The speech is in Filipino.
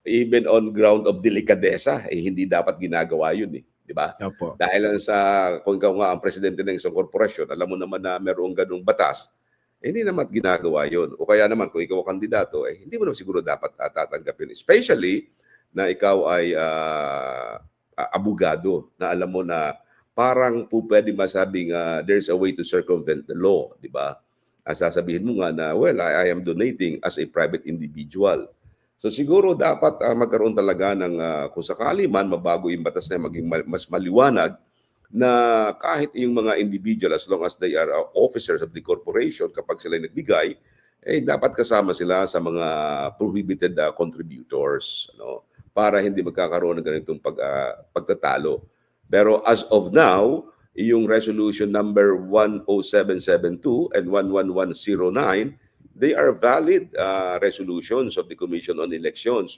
even on ground of delikadesa, hindi dapat ginagawa yun di ba? Opo. Dahil lang sa, kung ikaw nga ang presidente ng isang korporasyon, alam mo naman na merong ganung batas, hindi naman ginagawa yun. O kaya naman, kung ikaw ang kandidato, hindi mo naman siguro dapat tatanggap yun. Especially na ikaw ay abogado, na alam mo na parang po pwede masabing there's a way to circumvent the law, di ba? Sasabihin mo nga na, well, I am donating as a private individual. So siguro dapat magkaroon talaga ng kung sakali man mabago yung batas na maging mas maliwanag na kahit yung mga individual, as long as they are officers of the corporation, kapag sila nagbigay, dapat kasama sila sa mga prohibited contributors, para hindi magkakaroon ng ganitong pagtatalo. Pero as of now, yung resolution number 10772 and 11109, they are valid resolutions of the Commission on Elections.